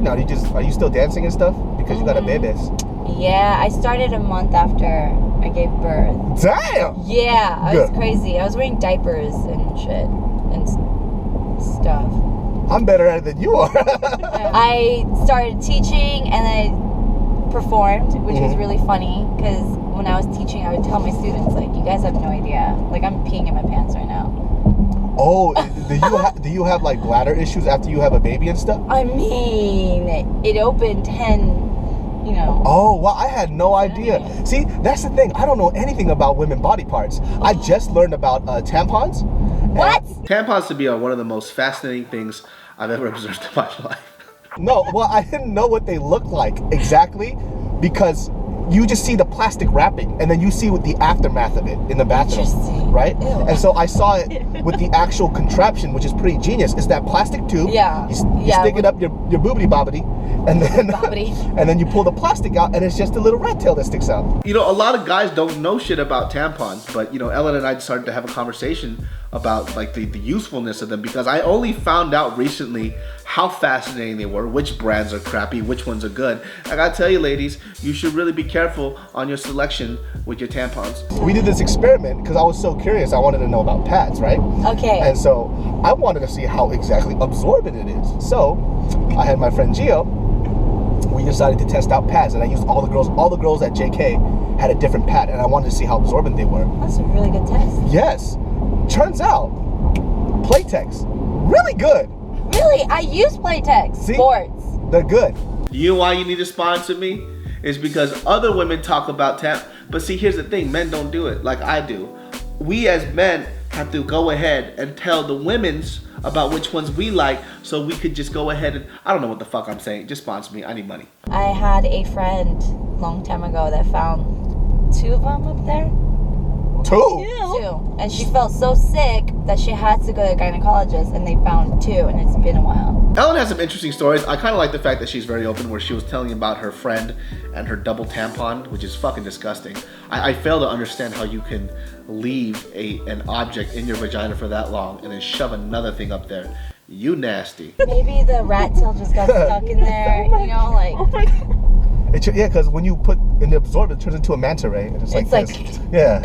now? Are you still dancing and stuff? Because you got a babies. Yeah, I started a month after I gave birth. Damn! Yeah, I was crazy. I was wearing diapers and shit and stuff. I'm better at it than you are. I started teaching and I performed, which was really funny because when I was teaching, I would tell my students, like, you guys have no idea. Like, I'm peeing in my pants right now. Oh, do you have like bladder issues after you have a baby and stuff? I mean, it opened 10, you know. Oh, well, I had no idea. See, that's the thing. I don't know anything about women body parts. I just learned about tampons. What? Tampons to me are one of the most fascinating things I've ever observed in my life. No, well, I didn't know what they look like exactly because you just see the plastic wrapping and then you see what the aftermath of it in the bathroom, right? Ew. And so I saw it with the actual contraption, which is pretty genius. It's that plastic tube. Yeah. You stick it up your boobity bobbity, and then and then you pull the plastic out, and it's just a little rat tail that sticks out. You know, a lot of guys don't know shit about tampons, but you know, Ellen and I started to have a conversation about like the usefulness of them because I only found out recently how fascinating they were, which brands are crappy, which ones are good. I gotta tell you, ladies, you should really be careful on your selection with your tampons. We did this experiment because I was so curious. I wanted to know about pads, right? Okay. And so I wanted to see how exactly absorbent it is. So I had my friend Gio. We decided to test out pads, and I used all the girls at JK had a different pad, and I wanted to see how absorbent they were. That's a really good test. Yes. Turns out, Playtex, really good. Really? I use Playtex. See? Sports. They're good. You know why you need to sponsor me? It's because other women talk about but see, here's the thing, men don't do it like I do. We as men have to go ahead and tell the women's about which ones we like so we could just go ahead and, I don't know what the fuck I'm saying, just sponsor me, I need money. I had a friend long time ago that found 2 of them up there. 2? And she felt so sick that she had to go to a gynecologist, and they found 2, and it's been a while. Ellen has some interesting stories. I kind of like the fact that she's very open, where she was telling about her friend and her double tampon, which is fucking disgusting. I fail to understand how you can leave an object in your vagina for that long and then shove another thing up there. You nasty. Maybe the rat tail just got stuck in there, you know, like. Oh my God. Yeah, because when you put in the absorbent, it turns into a manta ray. And it's like this. Yeah.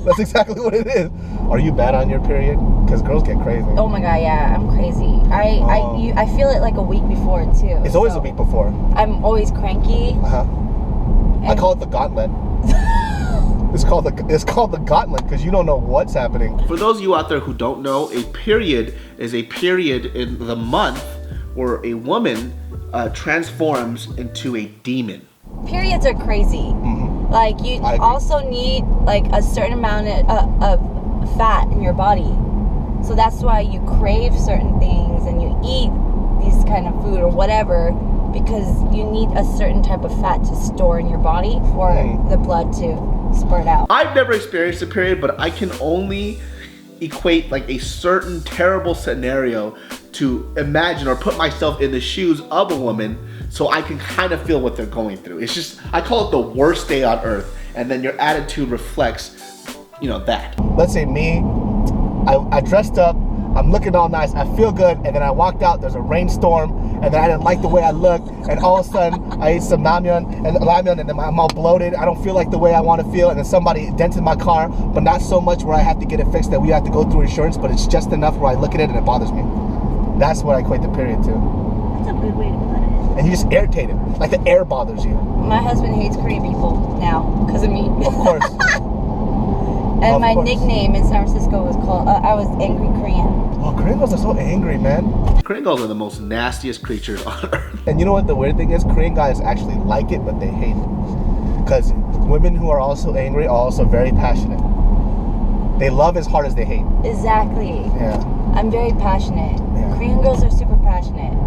That's exactly what it is. Are you bad on your period? Because girls get crazy. Oh my God, yeah, I'm crazy. I feel it like a week before too. It's always a week before. I'm always cranky. I call it the gauntlet. It's called the gauntlet because you don't know what's happening. For those of you out there who don't know, a period is a period in the month where a woman transforms into a demon. Periods are crazy. Like you also need like a certain amount of fat in your body. So that's why you crave certain things and you eat these kind of food or whatever, because you need a certain type of fat to store in your body for the blood to spurt out. I've never experienced a period, but I can only equate like a certain terrible scenario to imagine or put myself in the shoes of a woman so I can kind of feel what they're going through. It's just, I call it the worst day on earth, and then your attitude reflects, you know, that. Let's say me, I dressed up, I'm looking all nice, I feel good, and then I walked out, there's a rainstorm, and then I didn't like the way I looked, and all of a sudden I ate some ramyun, and then I'm all bloated, I don't feel like the way I want to feel, and then somebody dented my car, but not so much where I have to get it fixed that we have to go through insurance, but it's just enough where I look at it and it bothers me. That's what I equate the period to. That's a good way to put it. And you just irritated, like the air bothers you. My husband hates Korean people now because of me. Of course. And my nickname in San Francisco was called, I was Angry Korean. Oh, Korean girls are so angry, man. Korean girls are the most nastiest creatures on earth. And you know what the weird thing is? Korean guys actually like it, but they hate it. Because women who are also angry are also very passionate. They love as hard as they hate. Exactly. Yeah. I'm very passionate. Yeah. Korean girls are super passionate.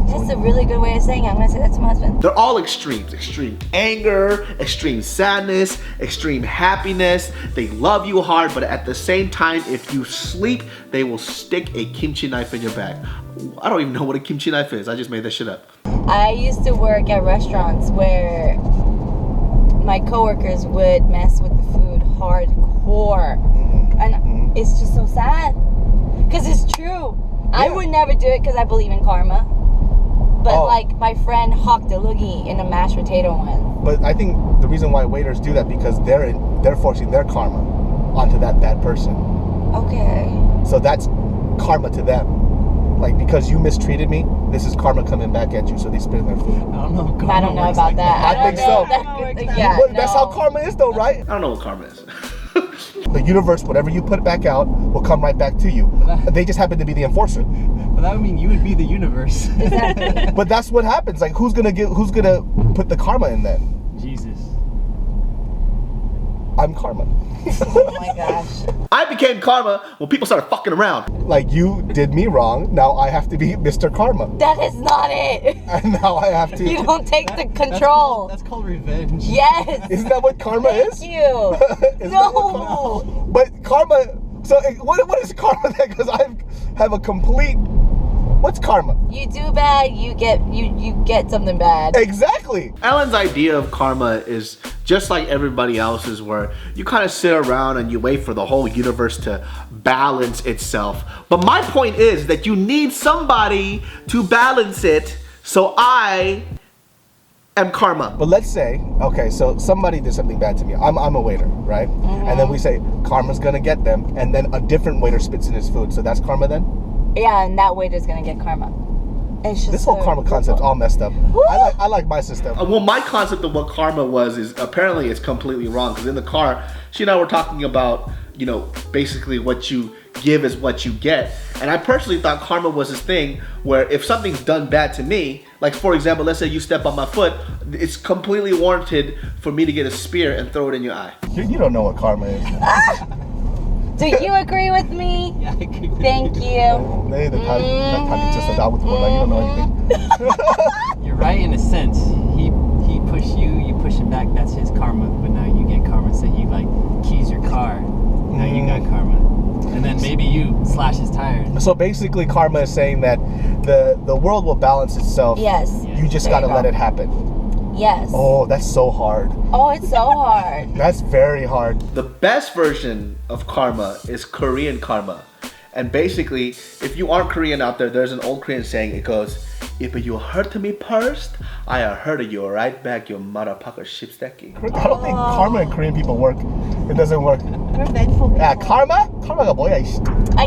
That's a really good way of saying it. I'm going to say that to my husband. They're all extremes. Extreme anger, extreme sadness, extreme happiness. They love you hard, but at the same time, if you sleep, they will stick a kimchi knife in your back. I don't even know what a kimchi knife is. I just made that shit up. I used to work at restaurants where my coworkers would mess with the food hardcore. And it's just so sad. Because it's true. Yeah. I would never do it because I believe in karma. but like my friend hawked a loogie in a mashed potato one. But I think the reason why waiters do that because they're forcing their karma onto that bad person. Okay. So that's karma to them. Like, because you mistreated me, this is karma coming back at you, so they spit in their food. I don't know about that. I think so. Yeah, but that's how karma is though, right? I don't know what karma is. The universe, whatever you put back out, will come right back to you. They just happen to be the enforcer. But that would mean you would be the universe. Exactly. But that's what happens. Like, who's gonna put the karma in then? Jesus. I'm karma. Oh my gosh. I became karma when people started fucking around. Like, you did me wrong, now I have to be Mr. Karma. That is not it. And now I have to... You don't take the control. That's called revenge. Yes. Isn't that what karma is? Thank you. Isn't No. that what karma- But karma... So, what is karma then? Because I have a complete... What's karma? You do bad, you get something bad. Exactly. Ellen's idea of karma is just like everybody else's, where you kind of sit around and you wait for the whole universe to balance itself. But my point is that you need somebody to balance it, so I am karma. But let's say, okay, so somebody did something bad to me. I'm a waiter, right? Mm-hmm. And then we say, karma's gonna get them, and then a different waiter spits in his food. So that's karma then? Yeah, and that waiter's gonna get karma. It's just this whole karma concept's all messed up. I like my system. Well, my concept of what karma was is apparently it's completely wrong, because in the car, she and I were talking about, you know, basically what you give is what you get. And I personally thought karma was this thing where if something's done bad to me, like for example, let's say you step on my foot, it's completely warranted for me to get a spear and throw it in your eye. You don't know what karma is. Do you agree with me? Yeah, I agree with Thank you. You don't know anything. You're right in a sense. He pushed you, you push him back. That's his karma. But now you get karma. So he like keys your car. Now you got karma. And then maybe you slash his tires. So basically, karma is saying that the world will balance itself. Yes. You just gotta let it happen. Yes. Oh, that's so hard. Oh, it's so hard. That's very hard. The best version of karma is Korean karma. And basically, if you aren't Korean out there, there's an old Korean saying, it goes, if you hurt me first, I hurt you right back, you motherfucker shipsteki. I don't think karma and Korean people work. It doesn't work. Revengeful people. Yeah, karma? Karma가 뭐야, 이씨. I